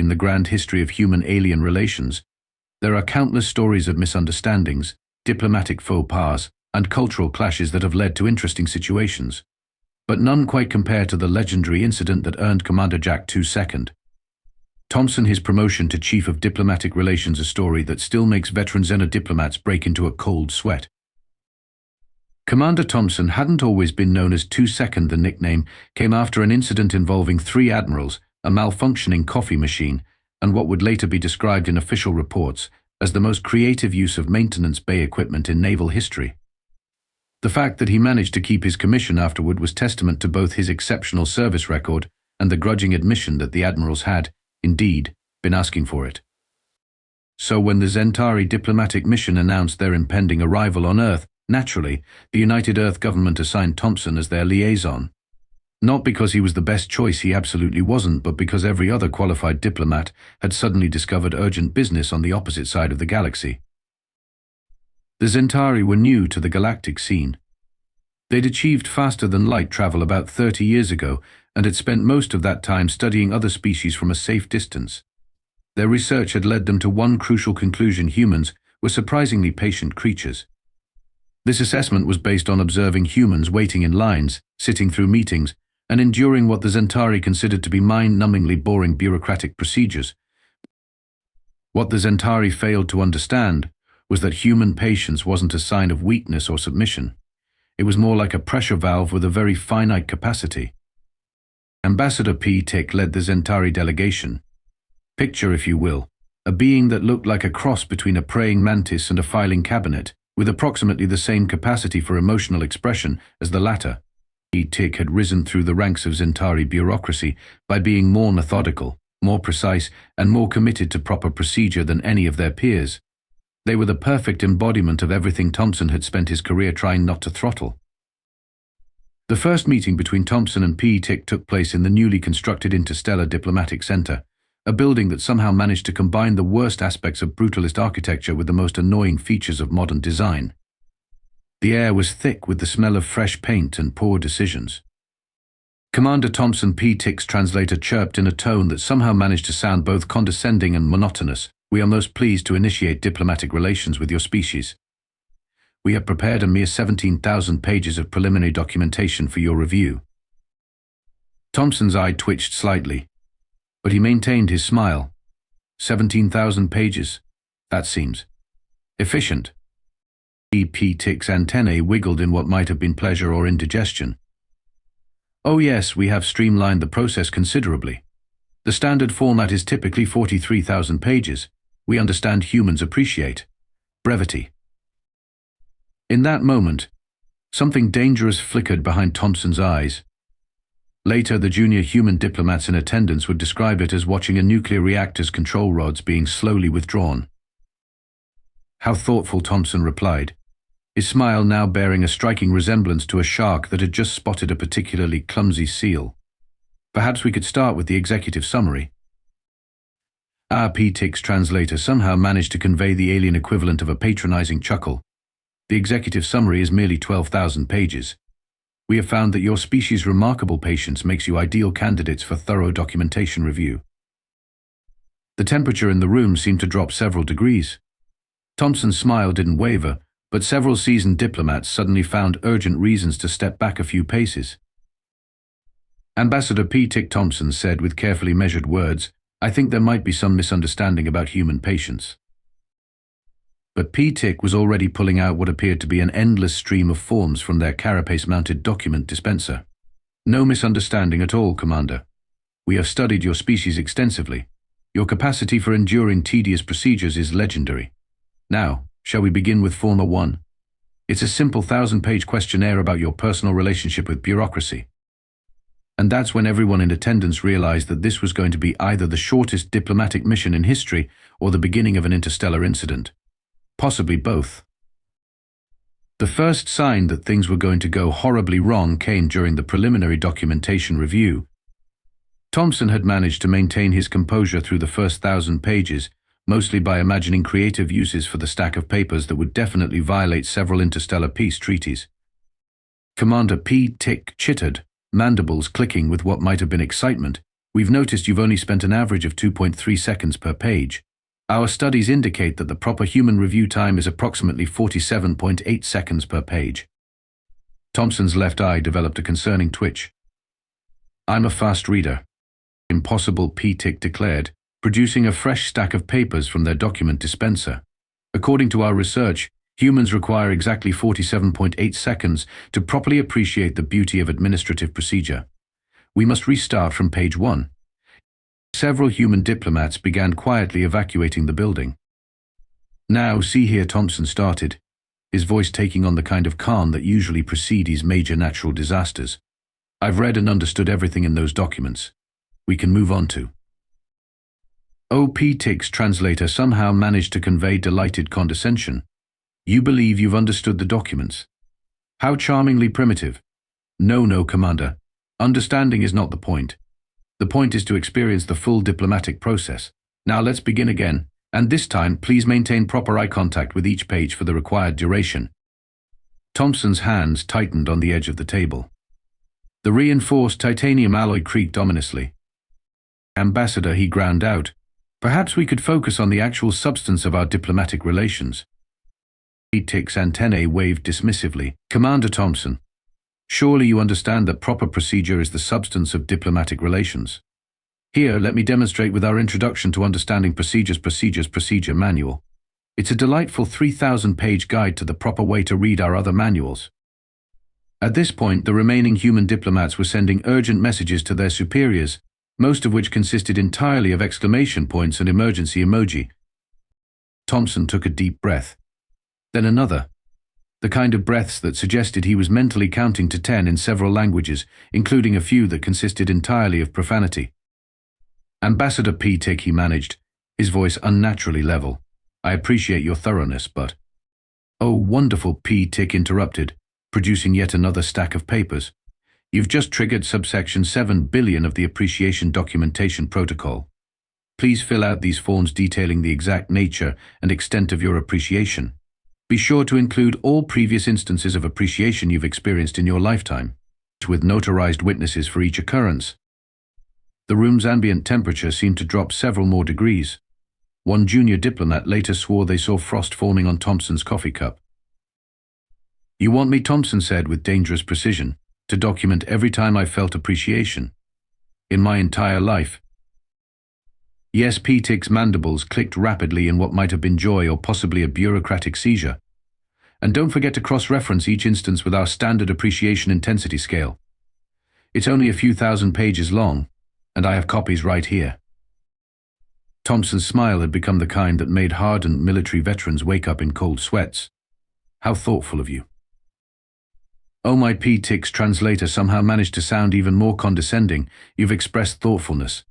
In the grand history of human-alien relations, there are countless stories of misunderstandings, diplomatic faux pas, and cultural clashes that have led to interesting situations. But none quite compare to the legendary incident that earned Commander Jack II Thompson his promotion to Chief of Diplomatic Relations, a story that still makes veteran Xena diplomats break into a cold sweat. Commander Thompson hadn't always been known as II. The nickname came after an incident involving 3 admirals, a malfunctioning coffee machine, and what would later be described in official reports as the most creative use of maintenance bay equipment in naval history. The fact that he managed to keep his commission afterward was testament to both his exceptional service record and the grudging admission that the admirals had, indeed, been asking for it. So when the Zentari diplomatic mission announced their impending arrival on Earth, naturally, the United Earth government assigned Thompson as their liaison. Not because he was the best choice, he absolutely wasn't, but because every other qualified diplomat had suddenly discovered urgent business on the opposite side of the galaxy. The Zentari were new to the galactic scene. They'd achieved faster-than-light travel about 30 years ago and had spent most of that time studying other species from a safe distance. Their research had led them to one crucial conclusion: humans were surprisingly patient creatures. This assessment was based on observing humans waiting in lines, sitting through meetings, and enduring what the Zentari considered to be mind-numbingly boring bureaucratic procedures. What the Zentari failed to understand was that human patience wasn't a sign of weakness or submission. It was more like a pressure valve with a very finite capacity. Ambassador P. Tick led the Zentari delegation. Picture, if you will, a being that looked like a cross between a praying mantis and a filing cabinet, with approximately the same capacity for emotional expression as the latter. P. Tick had risen through the ranks of Zentari bureaucracy by being more methodical, more precise, and more committed to proper procedure than any of their peers. They were the perfect embodiment of everything Thompson had spent his career trying not to throttle. The first meeting between Thompson and P. Tick took place in the newly constructed Interstellar Diplomatic Center, a building that somehow managed to combine the worst aspects of brutalist architecture with the most annoying features of modern design. The air was thick with the smell of fresh paint and poor decisions. Commander Thompson P. Tick's translator chirped in a tone that somehow managed to sound both condescending and monotonous. "We are most pleased to initiate diplomatic relations with your species. We have prepared a mere 17,000 pages of preliminary documentation for your review." Thompson's eye twitched slightly, but he maintained his smile. 17,000 pages. That seems efficient. P. Tick's antennae wiggled in what might have been pleasure or indigestion. "Oh yes, we have streamlined the process considerably. The standard format is typically 43,000 pages. We understand humans appreciate brevity." In that moment, something dangerous flickered behind Thompson's eyes. Later, the junior human diplomats in attendance would describe it as watching a nuclear reactor's control rods being slowly withdrawn. "How thoughtful," Thompson replied, his smile now bearing a striking resemblance to a shark that had just spotted a particularly clumsy seal. "Perhaps we could start with the executive summary." P. Tick's translator somehow managed to convey the alien equivalent of a patronizing chuckle. "The executive summary is merely 12,000 pages. We have found that your species' remarkable patience makes you ideal candidates for thorough documentation review." The temperature in the room seemed to drop several degrees. Thompson's smile didn't waver, but several seasoned diplomats suddenly found urgent reasons to step back a few paces. Ambassador P. Tick, Thompson said with carefully measured words, "I think there might be some misunderstanding about human patience." But P. Tick was already pulling out what appeared to be an endless stream of forms from their carapace-mounted document dispenser. "No misunderstanding at all, Commander. We have studied your species extensively. Your capacity for enduring tedious procedures is legendary. Now, shall we begin with Former 1? It's a simple 1,000-page questionnaire about your personal relationship with bureaucracy." And that's when everyone in attendance realized that this was going to be either the shortest diplomatic mission in history or the beginning of an interstellar incident. Possibly both. The first sign that things were going to go horribly wrong came during the preliminary documentation review. Thompson had managed to maintain his composure through the first 1,000 pages, mostly by imagining creative uses for the stack of papers that would definitely violate several interstellar peace treaties. Commander P. Tick chittered, mandibles clicking with what might have been excitement, We've noticed you've only spent an average of 2.3 seconds per page. Our studies indicate that the proper human review time is approximately 47.8 seconds per page. Thompson's left eye developed a concerning twitch. I'm a fast reader, Impossible P-Tick declared, producing a fresh stack of papers from their document dispenser. According to our research, humans require exactly 47.8 seconds to properly appreciate the beauty of administrative procedure. We must restart from page 1. Several human diplomats began quietly evacuating the building. Now, see here, Thompson started, his voice taking on the kind of calm that usually precedes major natural disasters. I've read and understood everything in those documents. We can move on to. P-Tick's translator somehow managed to convey delighted condescension. You believe you've understood the documents? How charmingly primitive. No, Commander. Understanding is not the point. The point is to experience the full diplomatic process. Now let's begin again, and this time please maintain proper eye contact with each page for the required duration. Thompson's hands tightened on the edge of the table. The reinforced titanium alloy creaked ominously. Ambassador, he ground out. Perhaps we could focus on the actual substance of our diplomatic relations. P-Tick's antennae waved dismissively. Commander Thompson, surely you understand that proper procedure is the substance of diplomatic relations. Here, let me demonstrate with our Introduction to Understanding Procedure manual. It's a delightful 3,000-page guide to the proper way to read our other manuals. At this point, the remaining human diplomats were sending urgent messages to their superiors, most of which consisted entirely of exclamation points and emergency emoji. Thompson took a deep breath. Then another. The kind of breaths that suggested he was mentally counting to 10 in several languages, including a few that consisted entirely of profanity. Ambassador P-Tick, he managed, his voice unnaturally level. I appreciate your thoroughness, but… Oh, wonderful, P-Tick interrupted, producing yet another stack of papers. You've just triggered subsection 7 billion of the Appreciation Documentation Protocol. Please fill out these forms detailing the exact nature and extent of your appreciation. Be sure to include all previous instances of appreciation you've experienced in your lifetime, with notarized witnesses for each occurrence. The room's ambient temperature seemed to drop several more degrees. One junior diplomat later swore they saw frost forming on Thompson's coffee cup. You want me, Thompson said with dangerous precision, to document every time I felt appreciation? In my entire life? Yes, P-Tick's mandibles clicked rapidly in what might have been joy or possibly a bureaucratic seizure. And don't forget to cross-reference each instance with our standard appreciation intensity scale. It's only a few thousand pages long, and I have copies right here. Thompson's smile had become the kind that made hardened military veterans wake up in cold sweats. How thoughtful of you. Oh, my P-Tick's translator somehow managed to sound even more condescending. You've expressed thoughtfulness.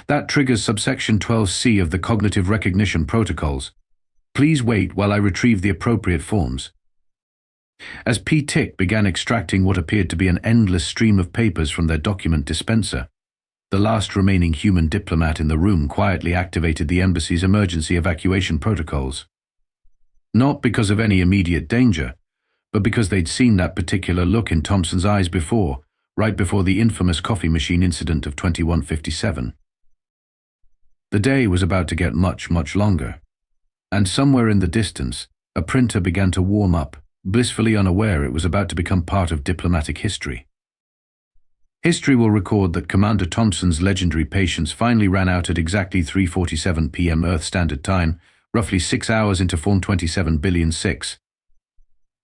That triggers subsection 12C of the Cognitive Recognition Protocols. Please wait while I retrieve the appropriate forms. As P-Tick began extracting what appeared to be an endless stream of papers from their document dispenser, the last remaining human diplomat in the room quietly activated the embassy's emergency evacuation protocols. Not because of any immediate danger, but because they'd seen that particular look in Thompson's eyes before, right before the infamous coffee machine incident of 2157. The day was about to get much longer, and somewhere in the distance, a printer began to warm up, blissfully unaware it was about to become part of diplomatic history. History will record that Commander Thompson's legendary patience finally ran out at exactly 3:47 p.m. Earth Standard Time, roughly 6 hours into Form 27,000,006.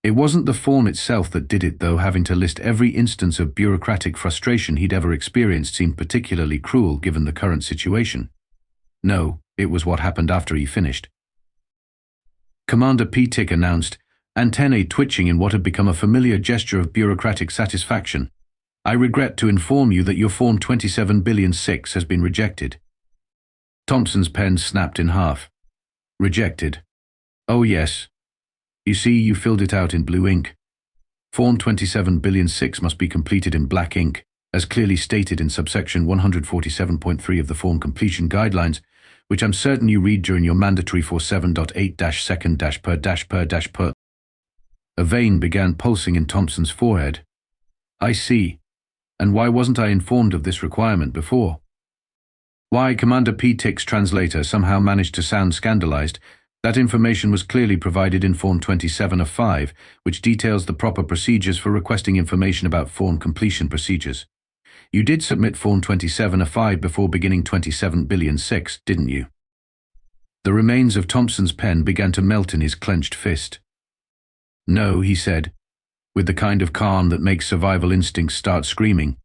It wasn't the form itself that did it, though. Having to list every instance of bureaucratic frustration he'd ever experienced seemed particularly cruel given the current situation. No, it was what happened after he finished. Commander P-Tick announced, antennae twitching in what had become a familiar gesture of bureaucratic satisfaction. I regret to inform you that your Form 27,000,006 has been rejected. Thompson's pen snapped in half. Rejected. Oh yes. You see, you filled it out in blue ink. Form 27,000,006 must be completed in black ink, as clearly stated in subsection 147.3 of the Form Completion Guidelines, which I'm certain you read during your mandatory 47.8-second-per-per. A vein began pulsing in Thompson's forehead. I see. And why wasn't I informed of this requirement before? Why Commander P-Tick's translator somehow managed to sound scandalized, that information was clearly provided in Form 27 of 5, which details the proper procedures for requesting information about form completion procedures. You did submit Form 27 of 5 before beginning 27,000,000,006, didn't you? The remains of Thompson's pen began to melt in his clenched fist. No, he said, with the kind of calm that makes survival instincts start screaming.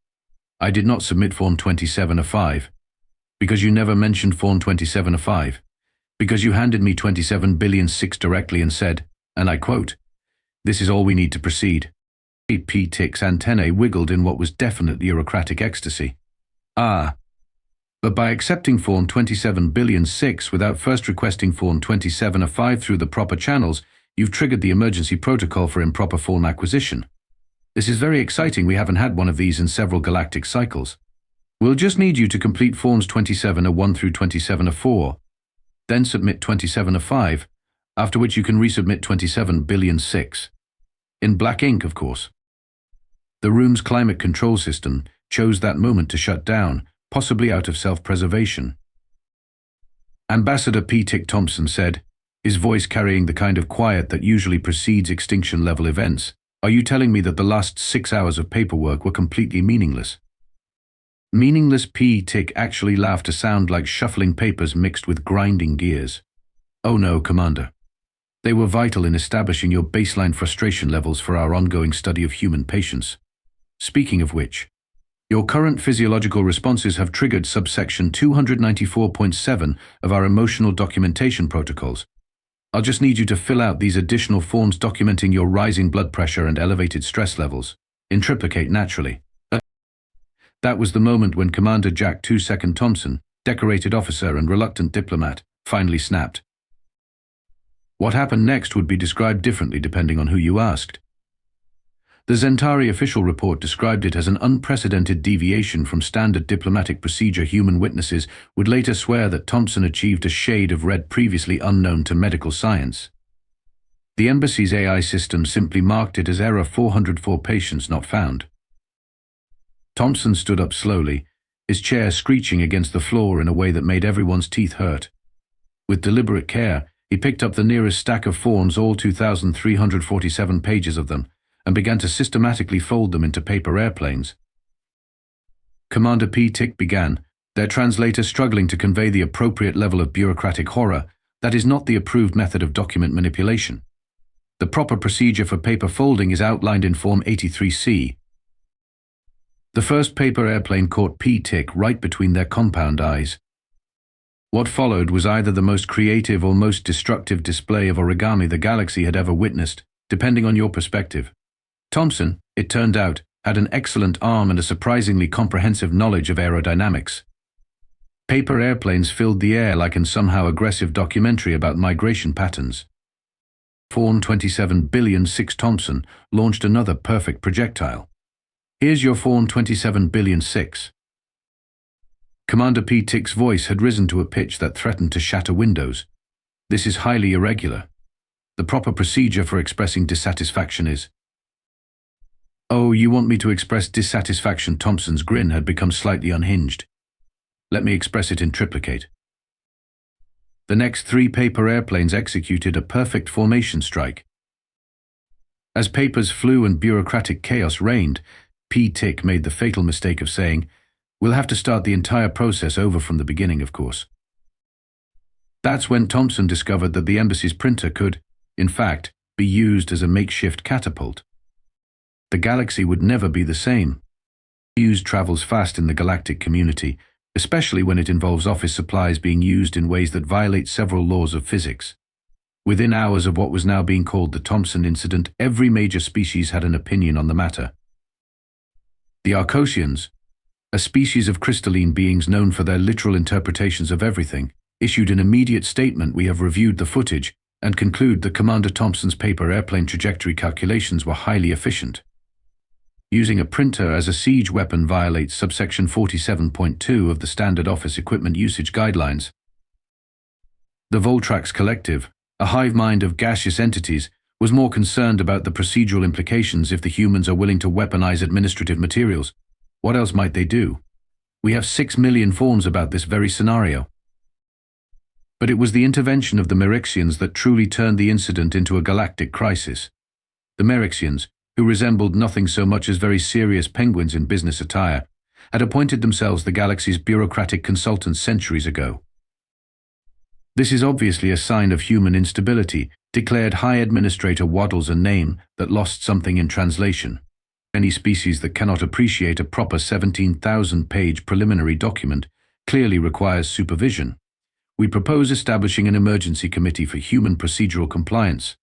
I did not submit Form 27 of 5. Because you never mentioned Form 27 of 5. Because you handed me 27,000,000,006 directly and said, and I quote, "This is all we need to proceed." P-Tick's antennae wiggled in what was definitely bureaucratic ecstasy. Ah. But by accepting Form 27,000,006 without first requesting Form 27 of 5 through the proper channels, you've triggered the emergency protocol for improper form acquisition. This is very exciting. We haven't had one of these in several galactic cycles. We'll just need you to complete Forms 27 of 1 through 27 of 4, then submit 27 of 5, after which you can resubmit 27,000,006. In black ink, of course. The room's climate control system chose that moment to shut down, possibly out of self-preservation. Ambassador P-Tick Thompson said, his voice carrying the kind of quiet that usually precedes extinction-level events, "Are you telling me that the last 6 hours of paperwork were completely meaningless?" Meaningless P-Tick actually laughed a sound like shuffling papers mixed with grinding gears. Oh no, Commander. They were vital in establishing your baseline frustration levels for our ongoing study of human patience. Speaking of which, your current physiological responses have triggered subsection 294.7 of our emotional documentation protocols. I'll just need you to fill out these additional forms documenting your rising blood pressure and elevated stress levels. In triplicate, naturally. That was the moment when Commander Jack 2 Thompson, decorated officer and reluctant diplomat, finally snapped. What happened next would be described differently depending on who you asked. The Zentari official report described it as an unprecedented deviation from standard diplomatic procedure. Human witnesses would later swear that Thompson achieved a shade of red previously unknown to medical science. The embassy's AI system simply marked it as error 404 patients not found. Thompson stood up slowly, his chair screeching against the floor in a way that made everyone's teeth hurt. With deliberate care, he picked up the nearest stack of forms, all 2,347 pages of them, and began to systematically fold them into paper airplanes. Commander P-Tick began, their translator struggling to convey the appropriate level of bureaucratic horror. That is not the approved method of document manipulation. The proper procedure for paper folding is outlined in Form 83C. The first paper airplane caught P-Tick right between their compound eyes. What followed was either the most creative or most destructive display of origami the galaxy had ever witnessed, depending on your perspective. Thompson, it turned out, had an excellent arm and a surprisingly comprehensive knowledge of aerodynamics. Paper airplanes filled the air like an somehow aggressive documentary about migration patterns. Form 27,000,006 Thompson launched another perfect projectile. Here's your Form 27,000,006. Commander P-Tick's voice had risen to a pitch that threatened to shatter windows. This is highly irregular. The proper procedure for expressing dissatisfaction is... Oh, you want me to express dissatisfaction? Thompson's grin had become slightly unhinged. Let me express it in triplicate. The next 3 paper airplanes executed a perfect formation strike. As papers flew and bureaucratic chaos reigned, P-Tick made the fatal mistake of saying, "We'll have to start the entire process over from the beginning, of course." That's when Thompson discovered that the embassy's printer could, in fact, be used as a makeshift catapult. The galaxy would never be the same. News travels fast in the galactic community, especially when it involves office supplies being used in ways that violate several laws of physics. Within hours of what was now being called the Thompson Incident, every major species had an opinion on the matter. The Arcosians, a species of crystalline beings known for their literal interpretations of everything, issued an immediate statement: "We have reviewed the footage and conclude that Commander Thompson's paper airplane trajectory calculations were highly efficient. Using a printer as a siege weapon violates subsection 47.2 of the Standard Office Equipment Usage Guidelines." The Voltrax Collective, a hive mind of gaseous entities, was more concerned about the procedural implications. If the humans are willing to weaponize administrative materials, what else might they do? We have 6 million forms about this very scenario. But it was the intervention of the Merixians that truly turned the incident into a galactic crisis. The Merixians, who resembled nothing so much as very serious penguins in business attire, had appointed themselves the galaxy's bureaucratic consultants centuries ago. This is obviously a sign of human instability, declared High Administrator Waddles, a name that lost something in translation. Any species that cannot appreciate a proper 17,000-page preliminary document clearly requires supervision. We propose establishing an emergency committee for human procedural compliance.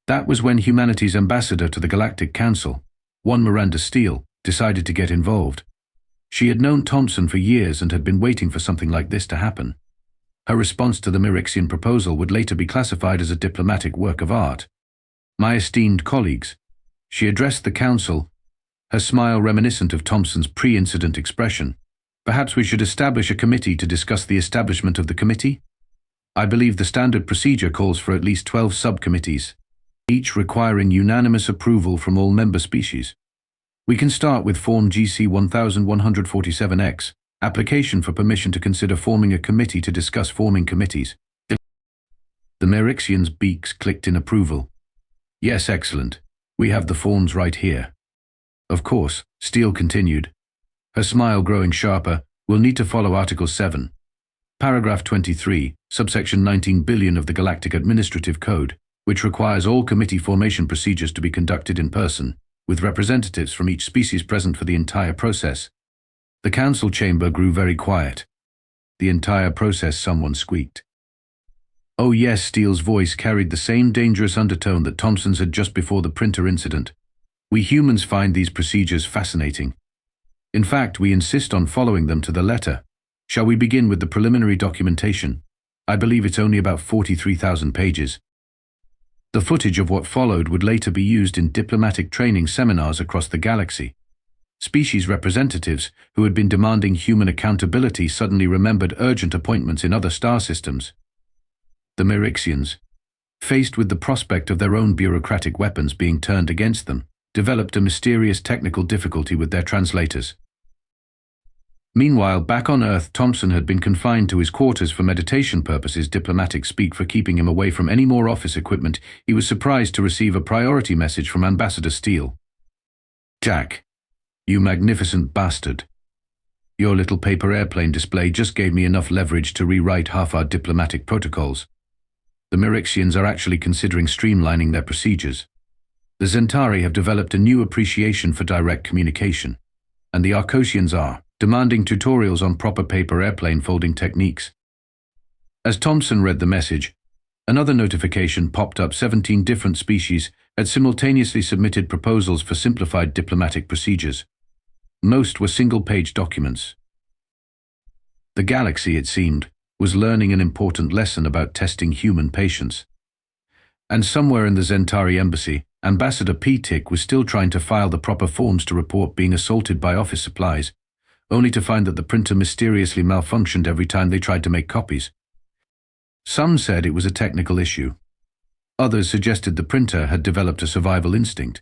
That was when humanity's ambassador to the Galactic Council, one Miranda Steele, decided to get involved. She had known Thompson for years and had been waiting for something like this to happen. Her response to the Merixian proposal would later be classified as a diplomatic work of art. My esteemed colleagues, she addressed the council, her smile reminiscent of Thompson's pre-incident expression. Perhaps we should establish a committee to discuss the establishment of the committee? I believe the standard procedure calls for at least 12 subcommittees, each requiring unanimous approval from all member species. We can start with Form GC 1147X, application for permission to consider forming a committee to discuss forming committees. The Merixians' beaks clicked in approval. Yes, excellent. We have the forms right here. Of course, Steele continued, her smile growing sharper. We'll need to follow Article 7, Paragraph 23, Subsection 19 billion of the Galactic Administrative Code, which requires all committee formation procedures to be conducted in person, with representatives from each species present for the entire process. The council chamber grew very quiet. The entire process, someone squeaked. Oh yes, Steele's voice carried the same dangerous undertone that Thompson's had just before the printer incident. We humans find these procedures fascinating. In fact, we insist on following them to the letter. Shall we begin with the preliminary documentation? I believe it's only about 43,000 pages. The footage of what followed would later be used in diplomatic training seminars across the galaxy. Species representatives who had been demanding human accountability suddenly remembered urgent appointments in other star systems. The Merixians, faced with the prospect of their own bureaucratic weapons being turned against them, developed a mysterious technical difficulty with their translators. Meanwhile, back on Earth, Thompson had been confined to his quarters for meditation purposes, diplomatic speak for keeping him away from any more office equipment. He was surprised to receive a priority message from Ambassador Steele. Jack, you magnificent bastard. Your little paper airplane display just gave me enough leverage to rewrite half our diplomatic protocols. The Merixians are actually considering streamlining their procedures. The Zentari have developed a new appreciation for direct communication, and the Arcosians are demanding tutorials on proper paper airplane folding techniques. As Thompson read the message, another notification popped up. 17 different species had simultaneously submitted proposals for simplified diplomatic procedures. Most were single-page documents. The galaxy, it seemed, was learning an important lesson about testing human patience. And somewhere in the Zentari embassy, Ambassador P-Tick was still trying to file the proper forms to report being assaulted by office supplies, only to find that the printer mysteriously malfunctioned every time they tried to make copies. Some said it was a technical issue. Others suggested the printer had developed a survival instinct.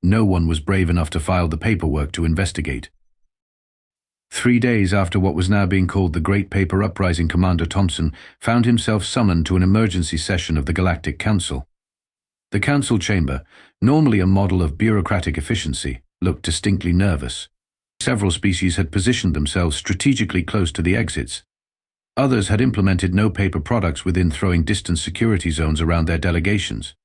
No one was brave enough to file the paperwork to investigate. 3 days after what was now being called the Great Paper Uprising, Commander Thompson found himself summoned to an emergency session of the Galactic Council. The council chamber, normally a model of bureaucratic efficiency, looked distinctly nervous. Several species had positioned themselves strategically close to the exits. Others had implemented no paper products within throwing distance security zones around their delegations.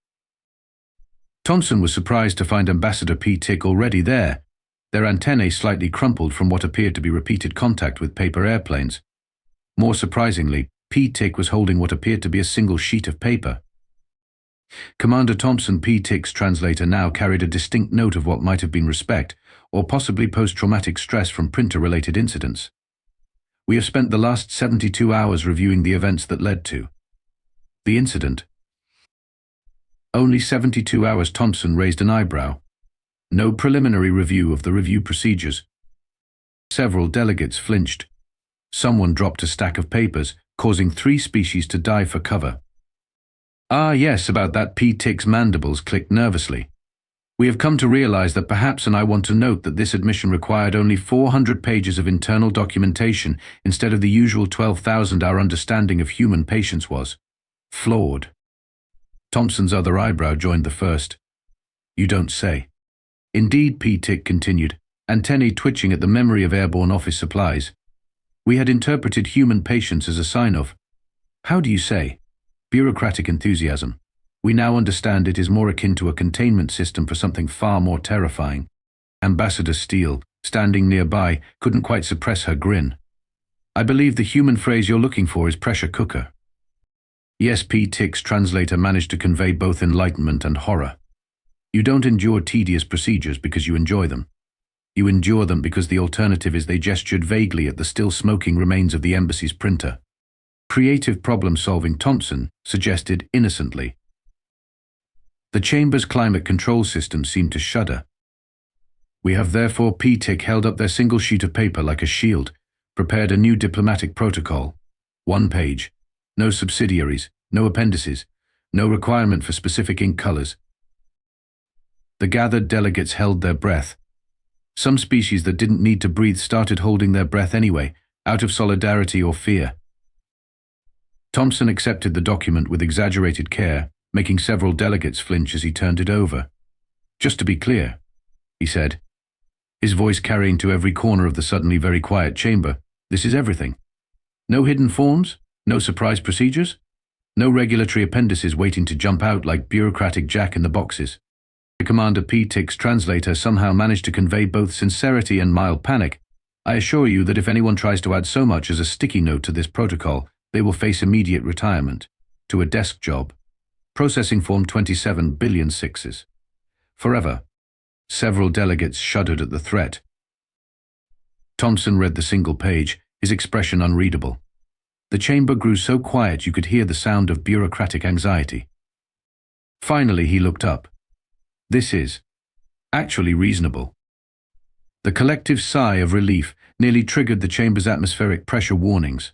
Thompson was surprised to find Ambassador P-Tick already there, their antennae slightly crumpled from what appeared to be repeated contact with paper airplanes. More surprisingly, P-Tick was holding what appeared to be a single sheet of paper. Commander Thompson P-Tick's translator now carried a distinct note of what might have been respect, or possibly post-traumatic stress from printer-related incidents. We have spent the last 72 hours reviewing the events that led to the incident. Only 72 hours. Thompson raised an eyebrow. No preliminary review of the review procedures. Several delegates flinched. Someone dropped a stack of papers, causing 3 species to dive for cover. Ah yes, about that. P-Tick's mandibles clicked nervously. We have come to realize that perhaps, and I want to note that this admission required only 400 pages of internal documentation instead of the usual 12,000. Our understanding of human patience was flawed. Thompson's other eyebrow joined the first. You don't say. Indeed, P. Tick continued, antennae twitching at the memory of airborne office supplies. We had interpreted human patience as a sign of, how do you say, bureaucratic enthusiasm. We now understand it is more akin to a containment system for something far more terrifying. Ambassador Steele, standing nearby, couldn't quite suppress her grin. I believe the human phrase you're looking for is pressure cooker. Yes, P. Tick's translator managed to convey both enlightenment and horror. You don't endure tedious procedures because you enjoy them. You endure them because the alternative is they gestured vaguely at the still smoking remains of the embassy's printer. Creative problem-solving Thompson suggested innocently. The chamber's climate control system seemed to shudder. We have therefore, P. Tick held up their single sheet of paper like a shield, prepared a new diplomatic protocol. 1 page. No subsidiaries, no appendices, no requirement for specific ink colors. The gathered delegates held their breath. Some species that didn't need to breathe started holding their breath anyway, out of solidarity or fear. Thompson accepted the document with exaggerated care, making several delegates flinch as he turned it over. Just to be clear, he said, his voice carrying to every corner of the suddenly very quiet chamber, this is everything. No hidden forms, no surprise procedures, no regulatory appendices waiting to jump out like bureaucratic jack-in-the-boxes. The Commander P. Tick's translator somehow managed to convey both sincerity and mild panic. I assure you that if anyone tries to add so much as a sticky note to this protocol, they will face immediate retirement. To a desk job. Processing form 27 billion sixes. Forever. Several delegates shuddered at the threat. Thompson read the single page, his expression unreadable. The chamber grew so quiet you could hear the sound of bureaucratic anxiety. Finally he looked up. This is actually reasonable. The collective sigh of relief nearly triggered the chamber's atmospheric pressure warnings.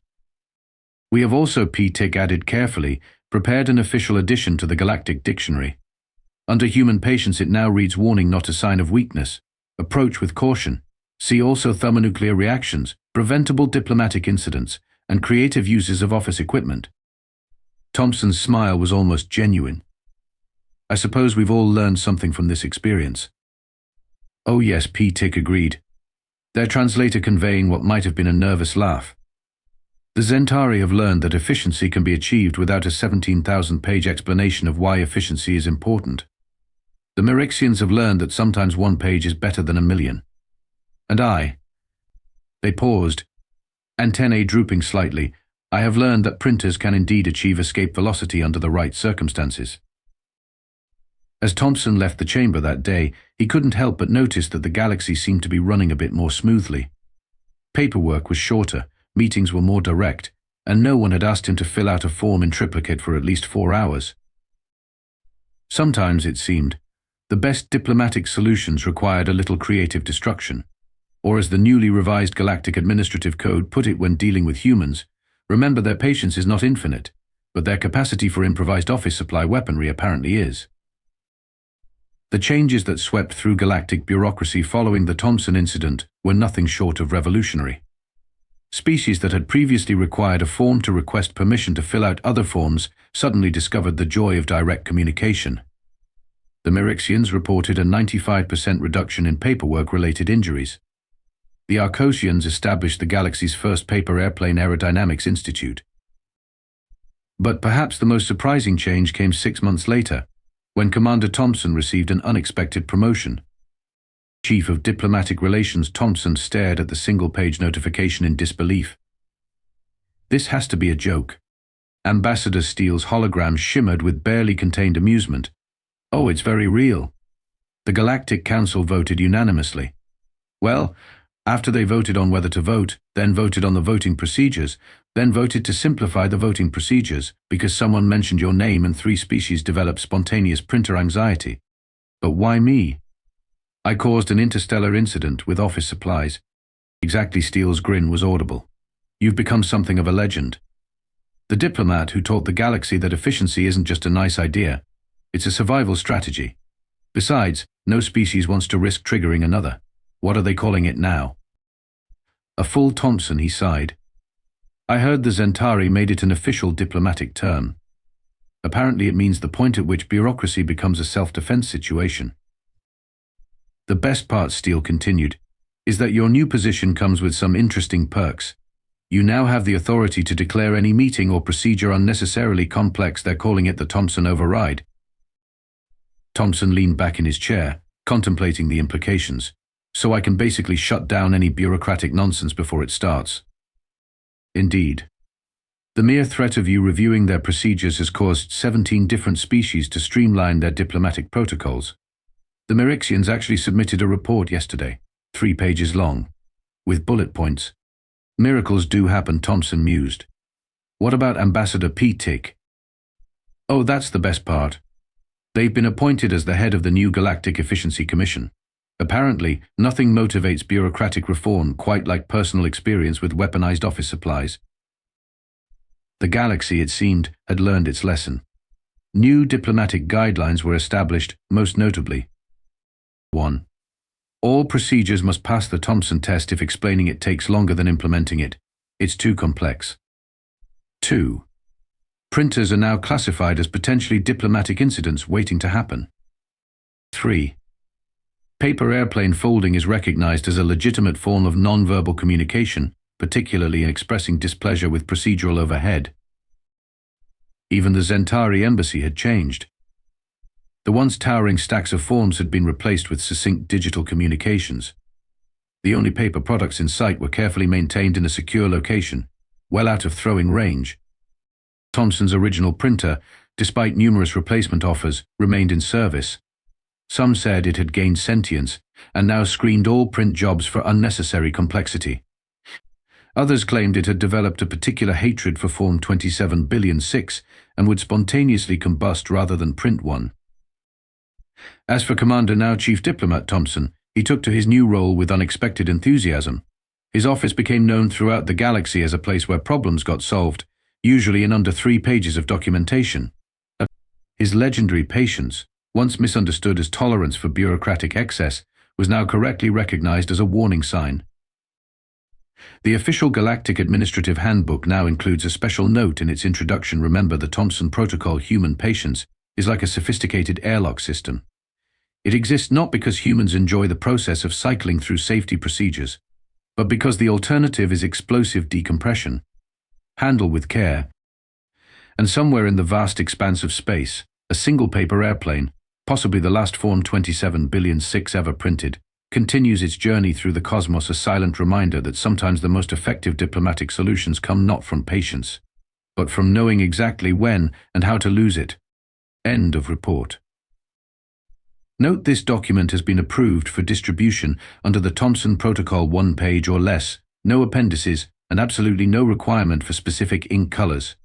We have also, P. Tick added carefully, prepared an official addition to the Galactic dictionary. Under human patience it now reads warning not a sign of weakness. Approach with caution. See also thermonuclear reactions, preventable diplomatic incidents, and creative uses of office equipment. Thompson's smile was almost genuine. I suppose we've all learned something from this experience. Oh yes, P. Tick agreed, their translator conveying what might have been a nervous laugh. The Zentari have learned that efficiency can be achieved without a 17,000-page explanation of why efficiency is important. The Merixians have learned that sometimes 1 page is better than 1,000,000. And I. They paused, antennae drooping slightly. I have learned that printers can indeed achieve escape velocity under the right circumstances. As Thompson left the chamber that day, he couldn't help but notice that the galaxy seemed to be running a bit more smoothly. Paperwork was shorter, meetings were more direct, and no one had asked him to fill out a form in triplicate for at least 4 hours. Sometimes, it seemed, the best diplomatic solutions required a little creative destruction, or as the newly revised Galactic Administrative Code put it when dealing with humans, remember their patience is not infinite, but their capacity for improvised office supply weaponry apparently is. The changes that swept through galactic bureaucracy following the Thompson Incident were nothing short of revolutionary. Species that had previously required a form to request permission to fill out other forms suddenly discovered the joy of direct communication. The Merixians reported a 95% reduction in paperwork-related injuries. The Arcosians established the galaxy's first paper airplane aerodynamics institute. But perhaps the most surprising change came 6 months later, when Commander Thompson received an unexpected promotion. Chief of Diplomatic Relations Thompson stared at the single-page notification in disbelief. This has to be a joke. Ambassador Steele's hologram shimmered with barely contained amusement. Oh, it's very real. The Galactic Council voted unanimously. Well, after they voted on whether to vote, then voted on the voting procedures, then voted to simplify the voting procedures because someone mentioned your name and 3 species developed spontaneous printer anxiety. But why me? I caused an interstellar incident with office supplies. Exactly. Steele's grin was audible. You've become something of a legend. The diplomat who taught the galaxy that efficiency isn't just a nice idea, it's a survival strategy. Besides, No species wants to risk triggering another. What are they calling it now? A full Thompson, he sighed. I heard the Zentari made it an official diplomatic term. Apparently it means the point at which bureaucracy becomes a self-defense situation. The best part, Steele continued, is that your new position comes with some interesting perks. You now have the authority to declare any meeting or procedure unnecessarily complex. They're calling it the Thompson override. Thompson leaned back in his chair, contemplating the implications. So I can basically shut down any bureaucratic nonsense before it starts. Indeed. The mere threat of you reviewing their procedures has caused 17 different species to streamline their diplomatic protocols. The Merixians actually submitted a report yesterday, 3 pages long, with bullet points. Miracles do happen, Thompson mused. What about Ambassador P-Tick? Oh, that's the best part. They've been appointed as the head of the new Galactic Efficiency Commission. Apparently, nothing motivates bureaucratic reform quite like personal experience with weaponized office supplies. The galaxy, it seemed, had learned its lesson. New diplomatic guidelines were established, most notably. 1. All procedures must pass the Thompson test if explaining it takes longer than implementing it. It's too complex. 2. Printers are now classified as potentially diplomatic incidents waiting to happen. 3. Paper airplane folding is recognized as a legitimate form of non-verbal communication, particularly in expressing displeasure with procedural overhead. Even the Zentari embassy had changed. The once towering stacks of forms had been replaced with succinct digital communications. The only paper products in sight were carefully maintained in a secure location, well out of throwing range. Thompson's original printer, despite numerous replacement offers, remained in service. Some said it had gained sentience and now screened all print jobs for unnecessary complexity. Others claimed it had developed a particular hatred for Form 27,006,000 and would spontaneously combust rather than print one. As for Commander, now Chief Diplomat Thompson, he took to his new role with unexpected enthusiasm. His office became known throughout the galaxy as a place where problems got solved, usually in under 3 pages of documentation. His legendary patience, once misunderstood as tolerance for bureaucratic excess, was now correctly recognized as a warning sign. The official Galactic Administrative Handbook now includes a special note in its introduction. Remember, the Thompson Protocol human patience is like a sophisticated airlock system. It exists not because humans enjoy the process of cycling through safety procedures, but because the alternative is explosive decompression. Handle with care. And somewhere in the vast expanse of space, a single paper airplane, possibly the last Form 27,006,000 ever printed, continues its journey through the cosmos, a silent reminder that sometimes the most effective diplomatic solutions come not from patience, but from knowing exactly when and how to lose it. End of report. Note this document has been approved for distribution under the Thompson Protocol, 1 page or less, no appendices, and absolutely no requirement for specific ink colors.